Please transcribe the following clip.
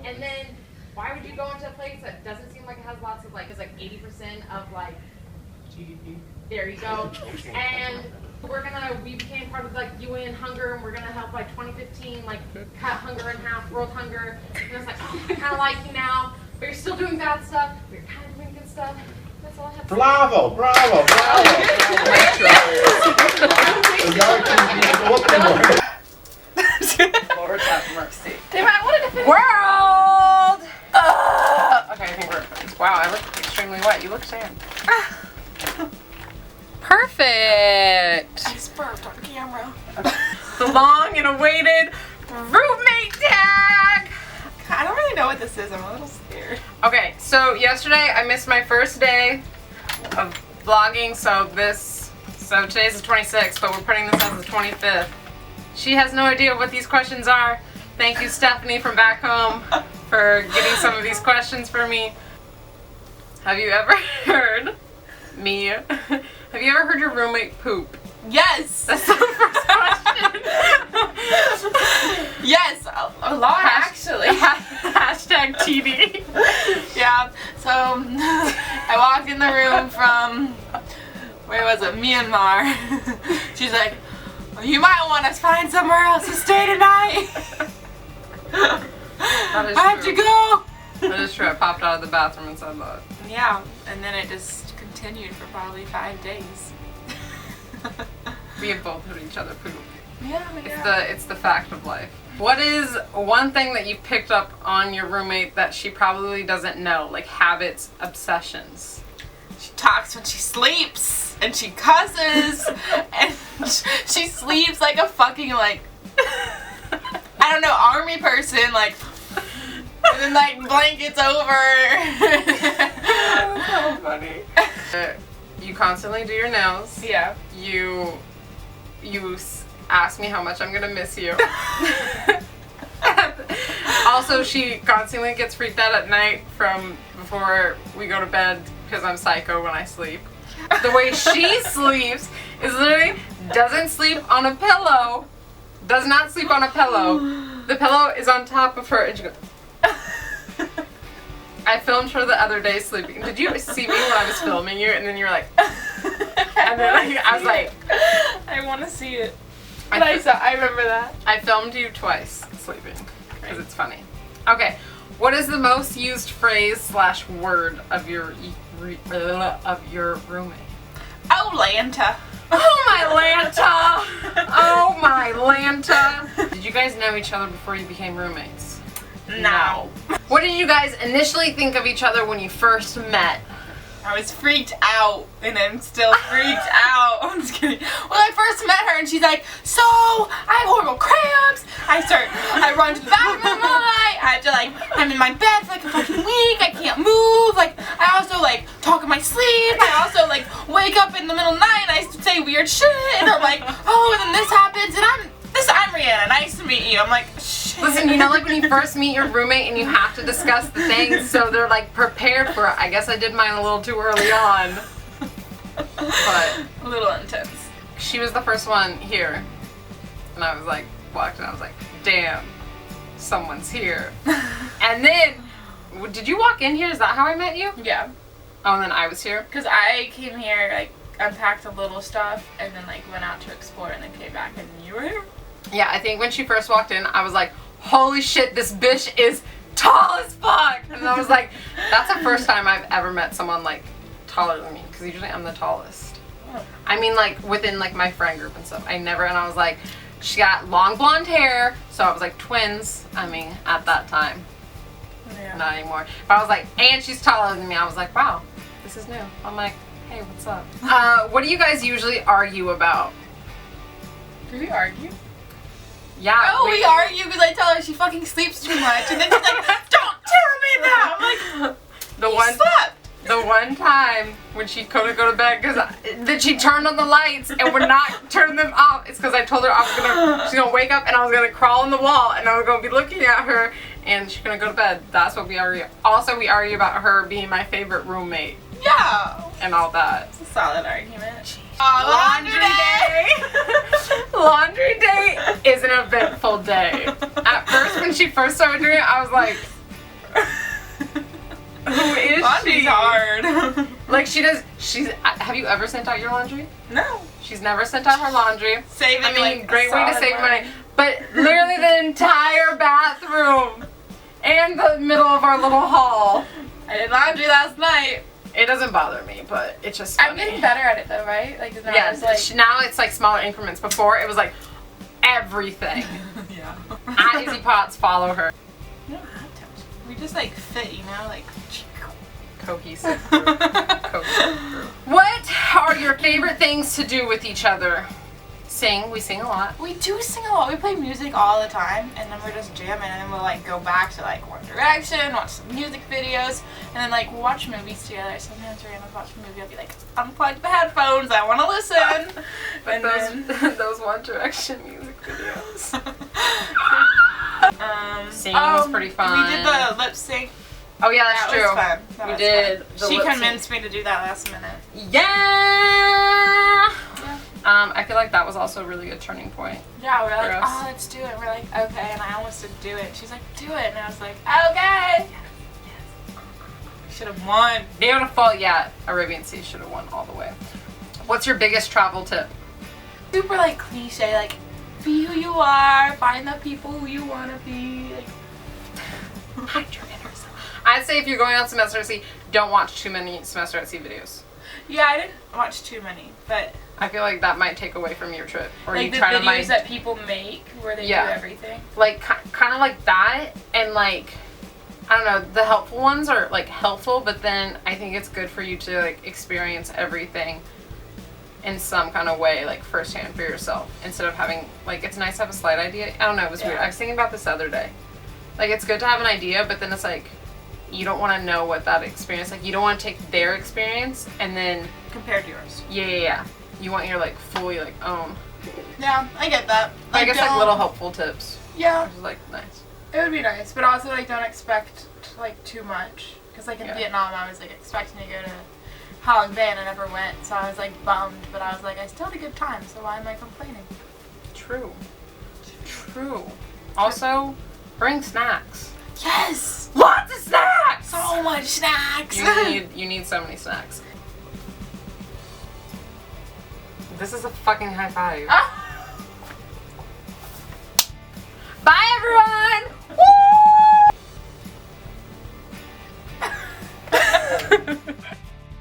And then, why would you go into a place that doesn't seem like it has lots of, like, it's like 80% of, like, GDP. There you go. And we became part of, like, UN hunger, and we're gonna help, like, 2015, like, cut hunger in half, world hunger. And it's like, oh, I kind of like you now, but you're still doing bad stuff, but you're kind of doing good stuff. That's all I have to say. Bravo, bravo, bravo. Lord have mercy. Damn, I wanted to finish. World! Okay, I think we're finished. Wow, I look extremely wet. You look tan. Perfect! I just burped on camera. The long and awaited roommate tag! I don't really know what this is. I'm a little scared. Okay, so yesterday I missed my first day of vlogging, so today's the 26th, but we're putting this as the 25th. She has no idea what these questions are. Thank you, Stephanie from back home, for getting some of these questions for me. Have you ever heard have you ever heard your roommate poop? Yes! That's the first question. Yes, a lot actually. Hashtag TD. Yeah, so I walked in the room from, where was it, Myanmar. She's like, well, you might want to find somewhere else to stay tonight. That is How'd true. you go? That is true. I popped out of the bathroom and said that. Yeah, and then it just continued for probably 5 days. We have both heard each other poop. Yeah, oh my God. It's the fact of life. What is one thing that you picked up on your roommate that she probably doesn't know? Like habits, obsessions. She talks when she sleeps, and she cusses, and she sleeps like a fucking, like, I don't know, army person, like, and then, like, blankets over. That's so funny. You constantly do your nails. Yeah. You ask me how much I'm gonna miss you. Also, she constantly gets freaked out at night from before we go to bed because I'm psycho when I sleep. The way she sleeps is literally doesn't sleep on a pillow. Does not sleep on a pillow. The pillow is on top of her and she goes. I filmed her the other day sleeping. Did you see me when I was filming you? And then you were like, and then I was like, I want to see it. But I remember that. I filmed you twice sleeping because it's funny. Okay, what is the most used phrase / word of your roommate? Oh, Lanta. Oh my Lanta! Oh my Lanta! Did you guys know each other before you became roommates? No. What did you guys initially think of each other when you first met? I was freaked out, and I'm still freaked out. I'm just kidding. Well, I first met her, and she's like, so, I have horrible cramps. I run to the bathroom in the night. I'm in my bed for like a fucking week. I can't move. Like, I also, like, talk in my sleep. I also, like, wake up in the middle of the night, and I say weird shit. And I'm like, oh, and then this happens, and I'm Rihanna. Nice to meet you. I'm like, shit. Listen, you know, like when you first meet your roommate and you have to discuss the things, so they're like prepared for it. I guess I did mine a little too early on, but a little intense. She was the first one here, and I was like, walked in, I was like, damn, someone's here. And then, did you walk in here? Is that how I met you? Yeah. Oh, and then I was here? Because I came here, like, unpacked a little stuff, and then, like, went out to explore, and then came back, and you were here? Yeah, I think when she first walked in, I was like, holy shit, this bitch is tall as fuck! And I was like, that's the first time I've ever met someone, like, taller than me, because usually I'm the tallest. Oh. I mean, like, within, like, my friend group and stuff. And I was like, she got long blonde hair, so I was like, twins, I mean, at that time. Yeah. Not anymore. But I was like, and she's taller than me. I was like, wow, this is new. I'm like, hey, what's up? What do you guys usually argue about? Do we argue? Yeah. Oh, we argue because I tell her she fucking sleeps too much, and then she's like, don't tell me that! I'm like, slept. The one time when she couldn't go to bed because then she turned on the lights and would not turn them off. It's because I told her she's gonna wake up and I was gonna crawl on the wall and I was gonna be looking at her and she's gonna go to bed. That's what we argue. Also, we argue about her being my favorite roommate. Yeah. And all that. It's a solid argument. Laundry day. Laundry day is an eventful day. At first, when she first started doing it, I was like, Who is Laundry's she? hard. Like have you ever sent out your laundry? No. She's never sent out her laundry. Saving, I mean, like, great way to solid save money. But literally the entire bathroom and the middle of our little hall. I did laundry last night. It doesn't bother me, but it's just I'm funny. getting better at it though, right? Like, now Yeah, it's like... now it's like smaller increments. Before it was like everything. Yeah. Izzy Potts follow her. We don't have to. We just like fit, you know, like... Cohesive group. Cohesive group. What are your favorite things to do with each other? Sing. We sing a lot. We do sing a lot. We play music all the time, and then we're just jamming, and then we'll like go back to like One Direction, watch some music videos, and then like we'll watch movies together. Sometimes we're gonna watch a movie. I'll be like, unplug the headphones. I want to listen. But And those One Direction music videos. Singing was pretty fun. We did the lip sync. Oh yeah, that's true. That was fun. That We was did. fun. the She lip sync. convinced me to do that last minute. Yeah. Yeah. I feel like that was also a really good turning point. Yeah, we're like, us. oh, let's do it. We're like, okay, and I almost didn't do it. She's like, do it, and I was like, okay. Should have won. Beautiful. Yeah, Arabian Sea should have won all the way. What's your biggest travel tip? Super like cliche, like be who you are, find the people who you want to be. Like, Hide your inner self. I'd say if you're going on semester at sea, don't watch too many semester at sea videos. yeah, I didn't watch too many, but I feel like that might take away from your trip. Or like you the try to videos mind that people make where they Yeah. do everything. like kind of like that, and like I don't know, the helpful ones are like helpful, but then I think it's good for you to like experience everything in some kind of way, like firsthand for yourself, instead of having like, it's nice to have a slight idea. I don't know, it was weird. Yeah. I was thinking about this the other day. Like, it's good to have an idea, but then it's like you don't want to know what that experience, like you don't want to take their experience and then Compared to yours. yeah. You want your like fully like own. Yeah, I get that. I guess like don't- little helpful tips. Yeah, Which is like nice. it would be nice, but also like don't expect like too much. Cause like in Yeah. Vietnam, I was like expecting to go to Hong Bay and I never went, so I was like bummed. But I was like, I still had a good time, so why am I complaining? True. True. Also, bring snacks. Yes, Lots of snacks. so much snacks. You need so many snacks. This is a fucking high five. Ah. Bye everyone.